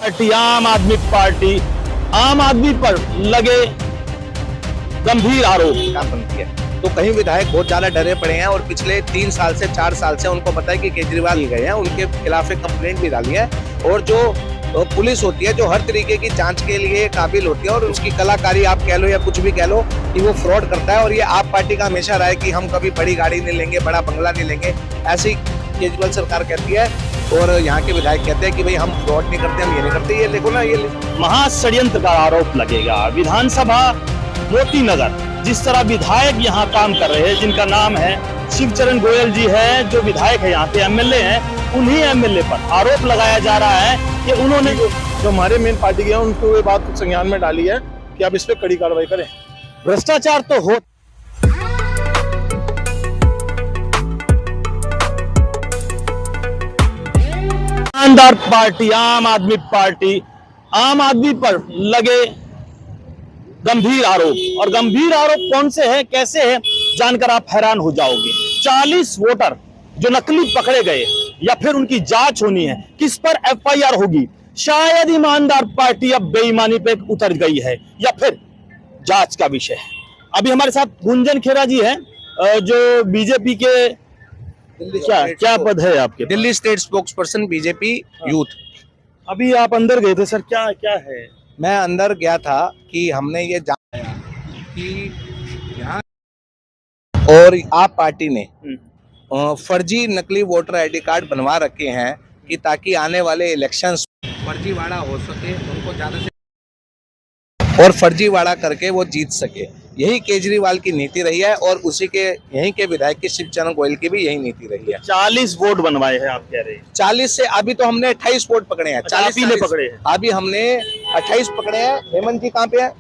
Party आम आदमी पर लगे गंभीर आरोप क्या बनती है। तो कहीं विधायक बहुत ज्यादा डरे पड़े हैं और पिछले 3 साल से 4 साल से उनको पता है कि केजरीवाल ही गए हैं, उनके खिलाफ एक कंप्लेंट भी डाली है। और जो पुलिस होती है जो हर तरीके की जांच के लिए काबिल होती है और उसकी कलाकारी आप कह लो या कुछ भी कह लो कि वो फ्रॉड करता है। और ये आप पार्टी का हमेशा रहा है कि हम कभी बड़ी गाड़ी नहीं लेंगे, बड़ा बंगला नहीं लेंगे, ऐसी केजरीवाल सरकार कहती है। और यहाँ के विधायक कहते हैं कि भाई हम फ्रॉड नहीं करते, हम ये नहीं करते। ये देखो ना, ये महाषड्यंत्र का आरोप लगेगा। विधानसभा मोती नगर जिस तरह विधायक यहाँ काम कर रहे हैं, जिनका नाम है शिवचरण गोयल जी है, जो विधायक है यहाँ पे एमएलए हैं, उन्हीं एमएलए पर आरोप लगाया जा रहा है कि उन्होंने जो हमारे मेन पार्टी के हैं उनको ये बात संज्ञान में डाली है कि आप इस पे कड़ी कार्रवाई करें। भ्रष्टाचार तो हो। ईमानदार पार्टी आम आदमी पर लगे गंभीर आरोप, और गंभीर आरोप कौन से हैं, कैसे हैं, जानकर आप हैरान हो जाओगे। 40 वोटर जो नकली पकड़े गए या फिर उनकी जांच होनी है, किस पर एफआईआर होगी। शायद ईमानदार पार्टी अब बेईमानी पे उतर गई है या फिर जांच का विषय है। अभी हमारे साथ गुंजन खेरा जी हैं, जो बीजेपी के क्या पद है आपके? Delhi state spokes person BJP youth. अभी आप अंदर गए थे सर, क्या क्या है? मैं अंदर गया था कि हमने ये जाना कि यहाँ और आप पार्टी ने फर्जी नकली वोटर आईडी कार्ड बनवा रखे हैं कि ताकि आने वाले इलेक्शंस फर्जीवाड़ा हो सके, उनको ज्यादा से और फर्जीवाड़ा करके वो जीत सके। यही केजरीवाल की नीति रही है और उसी के यहीं के विधायक की शिवचरण गोयल की भी यही नीति रही है। 40 वोट बनवाए हैं आप कह रहे हैं? 40 से अभी तो हमने 28 वोट पकड़े हैं। 40 पकड़े हैं अभी हमने 28 पकड़े हैं। हेमंत जी कहाँ पे है?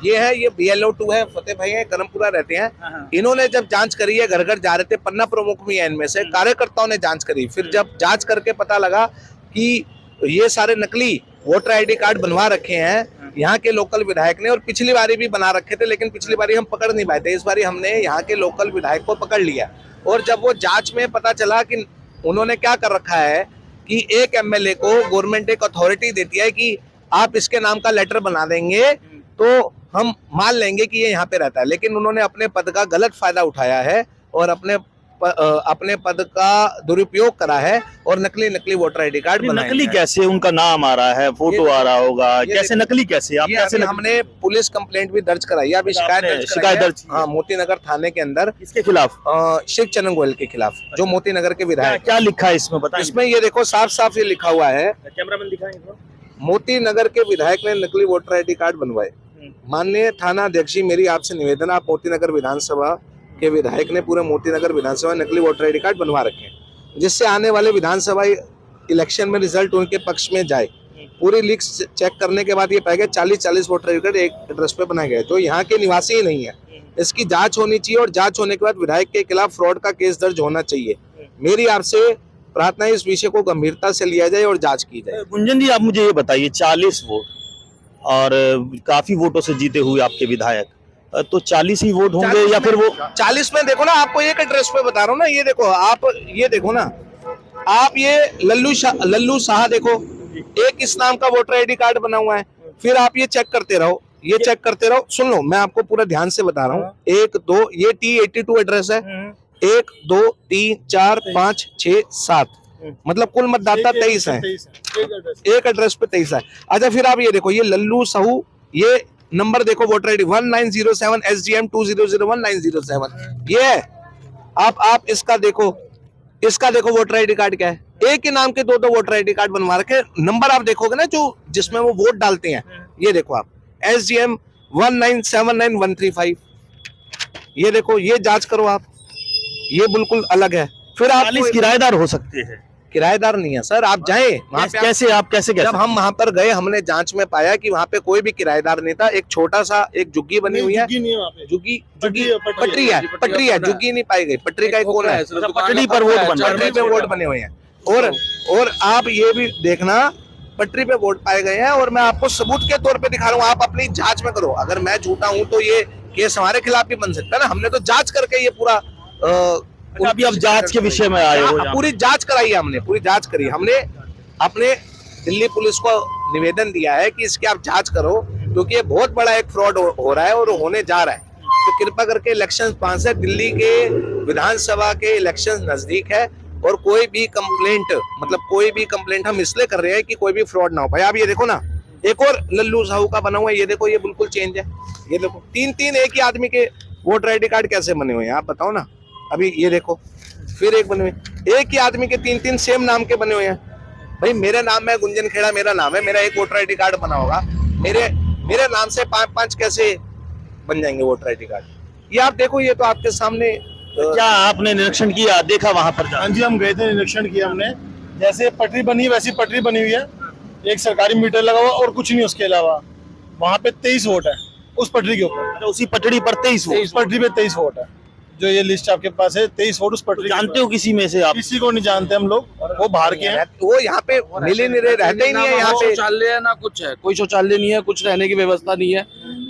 ये है, ये BLO 2 है, फतेह भाई है, करमपुरा रहते हैं। इन्होंने जब जांच करी है, घर घर जा रहे थे, पन्ना प्रमुख भी है इनमें से, कार्यकर्ताओं ने जांच करी। फिर जब जांच करके पता लगा कि ये सारे नकली वोटर आईडी कार्ड बनवा रखे हैं यहाँ के लोकल विधायक ने, और पिछली बारी भी बना रखे थे, लेकिन पिछली बारी हम पकड़ नहीं पाए थे। इस बारी हमने यहाँ के लोकल विधायक को पकड़ लिया। और जब वो जांच में पता चला कि उन्होंने क्या कर रखा है कि एक एमएलए को गवर्नमेंट एक अथॉरिटी देती है कि आप इसके नाम का लेटर बना देंगे तो हम मान लेंगे कि ये यहाँ पे रहता है, लेकिन उन्होंने अपने पद का गलत फायदा उठाया है और अपने पद का दुरुपयोग करा है और नकली वोटर आईडी कार्ड बनाए। नकली कैसे? उनका नाम आ रहा है, फोटो आ रहा होगा, कैसे नकली कैसे? आप कैसे? हमने पुलिस कंप्लेंट भी दर्ज कराई है, अभी शिकायत दर्ज, हाँ, मोती नगर थाने के अंदर। किसके खिलाफ? शिवचरण गोयल के खिलाफ, जो मोती नगर के विधायक। क्या लिखा है इसमें बताइए? इसमें ये देखो साफ साफ ये लिखा हुआ है, कैमरामैन दिखाएंगे। मोती नगर के विधायक ने नकली वोटर आईडी कार्ड बनवाए। माननीय थाना अध्यक्ष जी, मेरी आपसे निवेदन, आप मोती नगर विधानसभा के विधायक ने पूरे मोती नगर विधानसभा नकली वोटर आईडी कार्ड बनवा रखे हैं, जिससे आने वाले विधानसभा इलेक्शन में रिजल्ट उनके पक्ष में जाए। पूरी लिस्ट चेक करने के बाद ये पाया गया 40 वोटर आईडी कार्ड एक एड्रेस पे बनाए गए, तो यहाँ के निवासी ही नहीं है। इसकी जांच होनी चाहिए और जांच होने के बाद विधायक के खिलाफ फ्रॉड का केस दर्ज होना चाहिए। मेरी आपसे प्रार्थना है इस विषय को गंभीरता से लिया जाए और जांच की जाए। गुंजन जी, आप मुझे ये बताइए, 40 वोट और काफी वोटों से जीते हुए आपके विधायक, तो 40 ही वोट होंगे या फिर वो 40 में? देखो ना, आपको एक एड्रेस पे बता रहा हूँ ना, ये देखो आप, ये देखो ना आप, ये लल्लू शाह देखो, एक इस नाम का वोटर आईडी कार्ड बना हुआ है। फिर आप ये चेक करते रहो, ये चेक करते रहो। सुन लो, मैं आपको पूरा ध्यान से बता रहा हूँ। 1 2, ये T82 एड्रेस है। 1 2 3 4 5 6 7, मतलब कुल मतदाता 23 है। एक एड्रेस पे 23 है। अच्छा, फिर आप ये देखो, ये लल्लू साहू, ये नंबर देखो वोटर आईडी 1907 SGM 2001-907, ये है। आप इसका देखो वोटर आईडी कार्ड क्या है। एक ही नाम के दो वोटर आईडी कार्ड बनवा रखे। नंबर आप देखोगे ना, जो जिसमें वो वोट डालते हैं, ये देखो आप, SGM 1979135, ये देखो, ये जांच करो आप, ये बिल्कुल अलग है। फिर आप किराएदार हो सकते हैं? किराएदार नहीं है सर, आप जाएं वहाँ पे। कैसे? जब हम वहाँ पर गए, हमने जांच में पाया कि वहाँ पे कोई भी किराएदार नहीं था। एक छोटा सा एक झुग्गी बनी हुई है, झुग्गी पटरी है, झुग्गी नहीं पाई गई। पटरी का एक कोना है, पटरी पर वोट बने हुए हैं। और आप ये भी देखना, पटरी पे वोट पाए गए हैं, और मैं आपको सबूत के तौर पे दिखा रहा हूँ। आप अपनी जांच में करो। अगर मैं झूठा हूँ तो ये केस हमारे खिलाफ भी बन सकता है ना। हमने तो जांच करके ये पूरा अभी आप जांच के विषय में आए हो? पूरी जांच कराई है हमने, पूरी जांच करी हमने। अपने दिल्ली पुलिस को निवेदन दिया है कि इसकी आप जांच करो, क्योंकि ये बहुत बड़ा एक फ्रॉड हो रहा है और होने जा रहा है। तो कृपा करके इलेक्शन पास है, दिल्ली के विधानसभा के इलेक्शन नजदीक है, और कोई भी कंप्लेंट हम इसलिए कर रहे हैं कि कोई भी फ्रॉड ना हो। भाई आप ये देखो ना, एक और लल्लू साहू का बना हुआ है, ये देखो, ये बिल्कुल चेंज है। ये देखो, तीन एक ही आदमी के वोटर आईडी कार्ड कैसे बने हुए हैं आप बताओ ना। अभी ये देखो, फिर एक बने हुए, एक ही आदमी के तीन सेम नाम के बने हुए हैं। भाई मेरा नाम है गुंजन खेड़ा, मेरा नाम है, मेरा एक वोटर आईडी कार्ड बना होगा, मेरे नाम से पांच कैसे बन जाएंगे वोटर आईडी कार्ड? ये आप देखो, ये तो आपके सामने। क्या आपने निरीक्षण किया, देखा वहां पर? हाँ जी, हम गए थे, निरीक्षण किया हमने। जैसे पटरी बनी है वैसी पटरी बनी हुई है, एक सरकारी मीटर लगा हुआ और कुछ नहीं उसके अलावा। वहाँ पे 23 वोट है उस पटरी के ऊपर। उसी पटड़ी पर 23 वोट? उस पटरी पे 23 वोट है, जो ये लिस्ट आपके पास है, 23 वोट उस पटरी। जानते हो किसी में से आप? किसी को नहीं जानते हम लोग, वो बाहर के हैं, वो यहाँ पे मिले नहीं रहे, रहते ही नहीं है यहाँ पे। शौचालय है ना कुछ है, कोई शौचालय नहीं है, कुछ रहने की व्यवस्था नहीं है,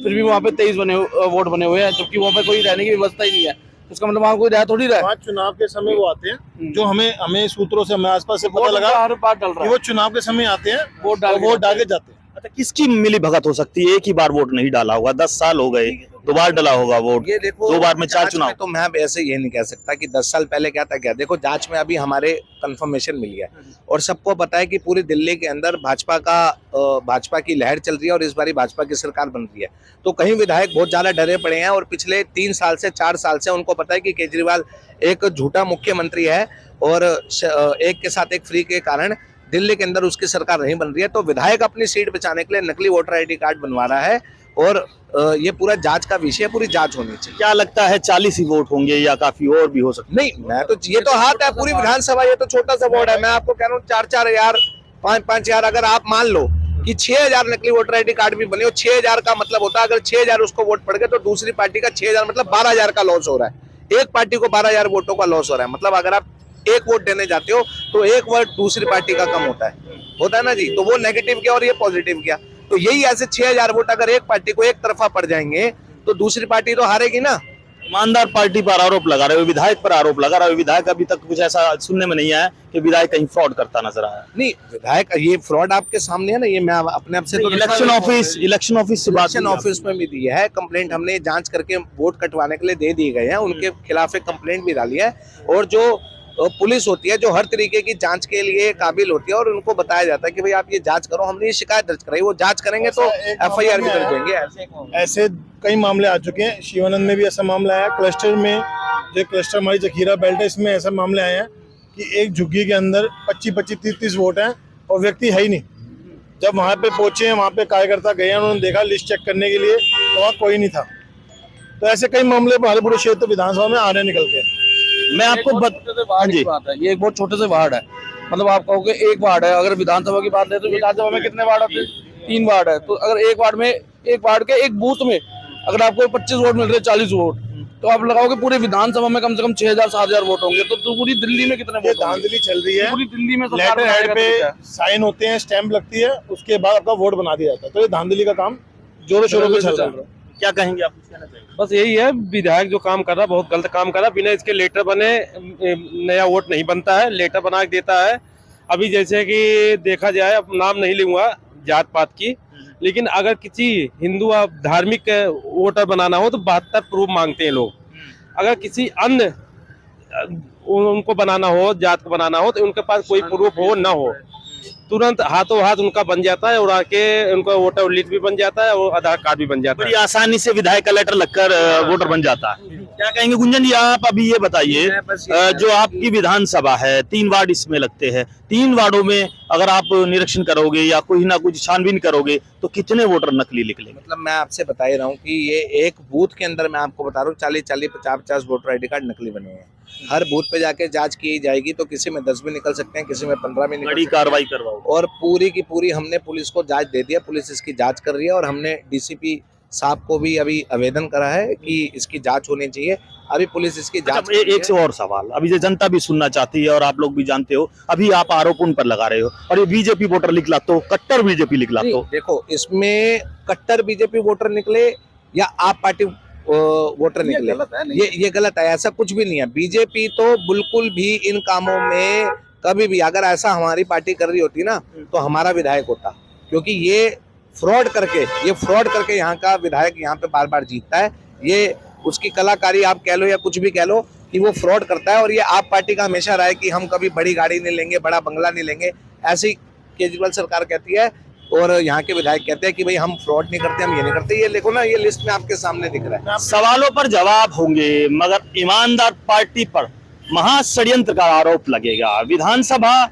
फिर भी वहाँ पे 23 वोट बने हुए हैं, जबकि वहाँ पे कोई रहने की व्यवस्था ही नहीं है। इसका मतलब वहाँ कोई रह थोड़ी रहा है। वहाँ चुनाव के समय वो आते हैं, जो हमें सूत्रों से, हमें आसपास से पता लगा हर बार डल रहा कि है, वो चुनाव के समय आते हैं, वोट डाल के जाते हैं। अच्छा, किसकी मिली भगत हो सकती है? एक ही बार वोट नहीं डाला होगा, 10 साल हो गए, 2 बार डाला होगा वोट, ये देखो, 2 बार में 4 जांच चुनाव। तो मैं अब ऐसे ये नहीं कह सकता कि 10 साल पहले क्या था क्या। देखो, जांच में अभी हमारे कंफर्मेशन मिल गया और सबको पता है कि पूरी दिल्ली के अंदर भाजपा की लहर चल रही है और इस बारी भाजपा की सरकार बन रही है। तो कहीं विधायक बहुत ज्यादा डरे पड़े हैं और पिछले 3 साल से 4 साल से उनको पता है कि केजरीवाल एक झूठा मुख्यमंत्री है और एक के साथ एक फ्री के कारण दिल्ली के अंदर उसकी सरकार नहीं बन रही है। तो विधायक अपनी सीट बचाने के लिए नकली वोटर आईडी कार्ड बनवा रहा है और ये पूरा जांच का विषय, पूरी जांच होनी चाहिए। क्या लगता है 40 ही वोट होंगे या काफी और भी हो सकते? नहीं, मैं तो, ये तो हाथ है पूरी विधानसभा, ये तो छोटा सा वोट है। मैं आपको कह रहा हूँ 4-4 हजार, 5-5 हजार, अगर आप मान लो कि 6000 नकली वोटर आईडी कार्ड भी बने हो, 6000 का मतलब होता है अगर 6000 उसको वोट पड़ गए तो दूसरी पार्टी का 6000 मतलब 12000 का लॉस हो रहा है। एक पार्टी को 12000 वोटों का लॉस हो रहा है। मतलब अगर आप एक वोट देने जाते हो तो एक वोट दूसरी पार्टी का कम होता है ना जी। तो वो नेगेटिव किया और ये पॉजिटिव किया। तो यही ऐसे 6000 वोट अगर एक पार्टी को एक तरफा पड़ जाएंगे तो दूसरी पार्टी तो हारेगी ना। ईमानदार पार्टी पर आरोप लगा रहे हो, विधायक पर आरोप लगा रहे हो। विधायक अभी तक कुछ ऐसा सुनने में नहीं आया कि विधायक कहीं फ्रॉड करता नजर आया। नहीं, विधायक ये फ्रॉड आपके सामने है ना, ये मैं अपने आप से तो इलेक्शन ऑफिस से बात, इलेक्शन ऑफिस में भी दी है कंप्लेंट, हमने जांच करके वोट कटवाने के लिए दे दी गए हैं, उनके खिलाफ एक कंप्लेंट भी डाली है। और जो पुलिस होती है जो हर तरीके की जांच के लिए काबिल होती है और उनको बताया जाता है कि भाई आप ये जांच करो, हमने ये शिकायत दर्ज कराई, वो जांच करेंगे तो FIR भी दर्ज होंगे। ऐसे कई मामले आ चुके हैं। शिवानंद में भी ऐसा मामला आया, क्लस्टर में, जो क्लस्टर हमारी जखीरा बेल्ट है, इसमें ऐसा मामले आए हैं कि एक झुग्गी के अंदर 25-25, 30-30 वोट हैं और व्यक्ति है ही नहीं। जब वहाँ पे पहुंचे हैं, वहाँ पे कार्यकर्ता गए हैं, उन्होंने देखा लिस्ट चेक करने के लिए तो वहाँ कोई नहीं था। तो ऐसे कई मामले हमारे पूरे क्षेत्र विधानसभा में आ रहे निकल के। मैं आपको जी बात है, ये एक बहुत छोटे से वार्ड है। मतलब आप कहोगे एक वार्ड है, अगर विधानसभा की बात ले तो विधानसभा में कितने वार्ड आते हैं? 3 वार्ड है। तो अगर एक वार्ड के एक बूथ में अगर आपको 25 वोट मिल रहे हैं, 40 वोट, तो आप लगाओगे पूरे विधानसभा में कम से कम 6000-7000 वोट होंगे। तो पूरी दिल्ली में कितने वोट? धांधली चल रही है, पूरी दिल्ली में लेटर हेड पे साइन होते हैं, स्टैंप लगती है, उसके बाद आपका वोट बना दिया जाता है। तो ये धांधली का काम जोरों शोरों पे चल रहा है। क्या कहेंगे आप? बस यही है, विधायक जो काम कर रहा है बहुत गलत काम कर रहा है। बिना इसके लेटर बने नया वोट नहीं बनता है, लेटर बना के देता है। अभी जैसे कि देखा जाए, अब नाम नहीं लूंगा जात पात की, लेकिन अगर किसी हिंदू धार्मिक वोटर बनाना हो तो 72 प्रूफ मांगते हैं लोग। अगर किसी अन्य उनको बनाना हो, जात को बनाना हो, तो उनके पास कोई प्रूफ हो ना हो, तुरंत हाथों हाथ उनका बन जाता है और आके उनका वोटर लिस्ट भी बन जाता है और आधार कार्ड भी बन जाता है। बड़ी आसानी से विधायक का लेटर लगकर वोटर बन जाता है। क्या कहेंगे गुंजन जी? आप अभी ये बताइए, जो आपकी विधानसभा है, 3 वार्ड इसमें लगते हैं, 3 वार्डों में अगर आप निरीक्षण करोगे या कोई ना कुछ छानबीन करोगे तो कितने वोटर नकली निकलेंगे? मतलब मैं आपसे बता ही रहा हूँ कि ये एक बूथ के अंदर मैं आपको बता रहा हूँ 40-40, 50-50 वोटर आईडी कार्ड नकली बने हुए हैं। हर बूथ पे जाके जांच की जाएगी तो किसी में 10 भी निकल सकते हैं, किसी में 15 भी निकल बड़ी सकते हैं। कार्रवाई करवाओ। और पूरी की पूरी हमने पुलिस को जांच दे दिया, पुलिस इसकी जांच कर रही है और हमने DCP साहब को भी अभी आवेदन करा है कि इसकी जांच होनी चाहिए। अभी पुलिस इसकी जांच। एक से और सवाल, अभी जो जनता भी सुनना चाहती है और आप लोग भी जानते हो, अभी आप आरोप उन पर लगा रहे हो और ये बीजेपी वोटर निकला तो कट्टर बीजेपी निकला तो? देखो, इसमें कट्टर बीजेपी वोटर निकले या आप पार्टी वोटर निकले, ये गलत है। ऐसा कुछ भी नहीं है। बीजेपी तो बिल्कुल भी इन कामों में कभी भी अगर ऐसा हमारी पार्टी कर रही होती ना तो हमारा विधायक होता, क्योंकि ये फ्रॉड करके यहाँ का विधायक यहाँ पे बार बार जीतता है। ये उसकी कलाकारी आप कह लो या कुछ भी कह लो कि वो फ्रॉड करता है। और ये आप पार्टी का हमेशा रहा है कि हम कभी बड़ी गाड़ी नहीं लेंगे, बड़ा बंगला नहीं लेंगे, ऐसी केजरीवाल सरकार कहती है और यहाँ के विधायक कहते हैं कि भाई हम फ्रॉड नहीं करते, हम ये नहीं करते। ये देखो ना, ये लिस्ट में आपके सामने दिख रहा है। सवालों पर जवाब होंगे मगर ईमानदार पार्टी पर महाषड्यंत्र का आरोप लगेगा। विधानसभा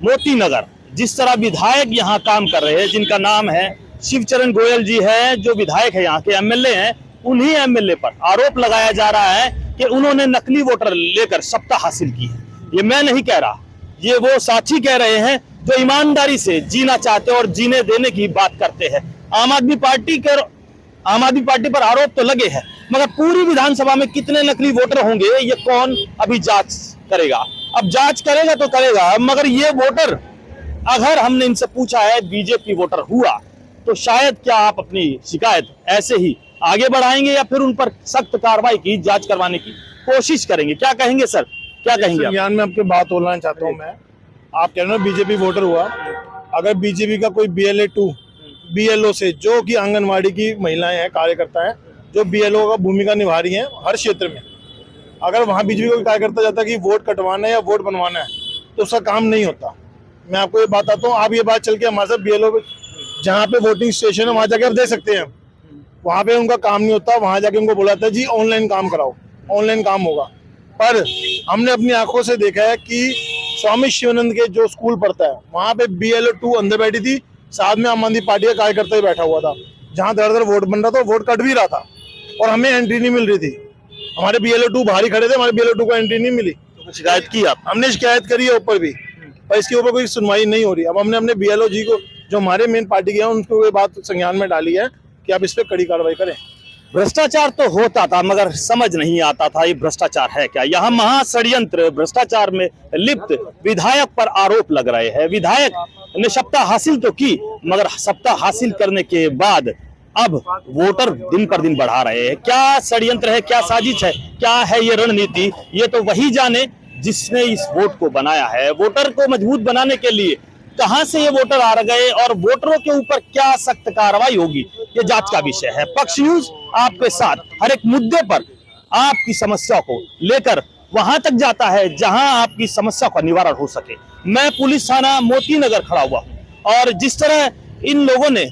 मोती नगर जिस तरह विधायक यहाँ काम कर रहे हैं, जिनका नाम है शिवचरण गोयल जी है, जो विधायक है यहाँ के एमएलए हैं, उन्हीं एमएलए पर आरोप लगाया जा रहा है कि उन्होंने नकली वोटर लेकर सत्ता हासिल की है। ये मैं नहीं कह रहा, ये वो साथी कह रहे हैं जो ईमानदारी से जीना चाहते हैं और जीने देने की बात करते हैं। आम आदमी पार्टी पर आरोप तो लगे हैं, मगर पूरी विधानसभा में कितने नकली वोटर होंगे ये कौन अभी जांच करेगा। अब जांच करेगा तो करेगा, मगर ये वोटर, अगर हमने इनसे पूछा है बीजेपी वोटर हुआ तो शायद क्या आप अपनी शिकायत ऐसे ही आगे बढ़ाएंगे या फिर उन पर सख्त कार्रवाई की जांच करवाने की कोशिश करेंगे? क्या कहेंगे सर, क्या कहेंगे आप? ज्ञान में आपके बात बोलना चाहता हूँ मैं। आप कह रहे हो बीजेपी वोटर हुआ, अगर बीजेपी का कोई BLA-2 BLO से, जो कि आंगनवाड़ी की महिलाएं हैं, कार्यकर्ता हैं, जो BLO का भूमिका निभा रही हैं हर क्षेत्र में, अगर वहाँ बीजेपी का कार्यकर्ता जाता है कि वोट कटवाना है या वोट बनवाना है तो उसका काम नहीं होता। मैं आपको ये बताता हूँ, आप ये बात चल के हमारे साथ BLO जहाँ पे वोटिंग स्टेशन है वहाँ जाके आप दे सकते हैं, वहाँ पे उनका काम नहीं होता। वहाँ जाके उनको बोला था जी ऑनलाइन काम कराओ, ऑनलाइन काम होगा। पर हमने अपनी आंखों से देखा है कि स्वामी शिवानंद के जो स्कूल पढ़ता है वहाँ पे BLO-2 अंदर बैठी थी, साथ में आम आदमी पार्टी का कार्यकर्ता ही बैठा हुआ था। जहाँ दर दर वोट बन रहा था, वोट कट भी रहा था और हमें एंट्री नहीं मिल रही थी। हमारे BLO-2 बाहर ही खड़े थे, हमारे BLO-2 को एंट्री नहीं मिली। तो शिकायत की आप? हमने शिकायत करी है ऊपर भी, पर इसके ऊपर कोई सुनवाई नहीं हो रही। अब हमने अपने BLO जी को, जो हमारे मेन पार्टी के हैं, उनको ये बात संज्ञान में डाली है कि आप इस पर कड़ी कार्रवाई करें। भ्रष्टाचार तो होता था मगर समझ नहीं आता था ये भ्रष्टाचार है क्या। यहाँ महाषड्यंत्र भ्रष्टाचार में लिप्त विधायक पर आरोप लग रहे हैं। विधायक ने सत्ता हासिल तो की, मगर सत्ता हासिल करने के बाद अब वोटर दिन पर दिन बढ़ा रहे हैं। क्या षड्यंत्र है, क्या साजिश है, क्या है ये रणनीति, ये तो वही जाने जिसने इस वोट को बनाया है। वोटर को मजबूत बनाने के लिए कहां से ये वोटर आ गए और वोटरों के ऊपर क्या सख्त कार्रवाई होगी, ये जांच का विषय है। पक्ष न्यूज आपके साथ हर एक मुद्दे पर आपकी समस्या को लेकर वहां तक जाता है जहां आपकी समस्या का निवारण हो सके। मैं पुलिस थाना मोती नगर खड़ा हुआ हूं और जिस तरह इन लोगों ने,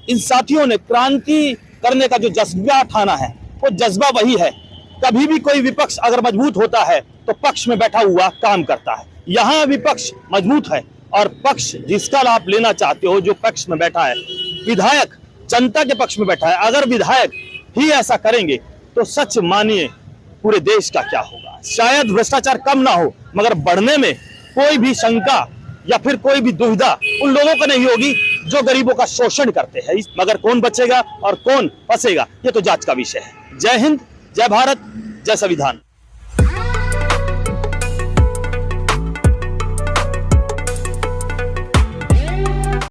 इन साथियों ने क्रांति करने का जो जज्बा ठाना है, वो जज्बा वही है। कभी भी कोई विपक्ष अगर मजबूत होता है तो पक्ष में बैठा हुआ काम करता है। यहाँ विपक्ष मजबूत है और पक्ष जिसका लाभ लेना चाहते हो, जो पक्ष में बैठा है, विधायक जनता के पक्ष में बैठा है, अगर विधायक ही ऐसा करेंगे तो सच मानिए पूरे देश का क्या होगा। शायद भ्रष्टाचार कम ना हो, मगर बढ़ने में कोई भी शंका या फिर कोई भी दुविधा उन लोगों को नहीं होगी जो गरीबों का शोषण करते हैं। मगर कौन बचेगा और कौन फंसेगा, ये तो जांच का विषय है। जय हिंद, जय भारत, जय संविधान।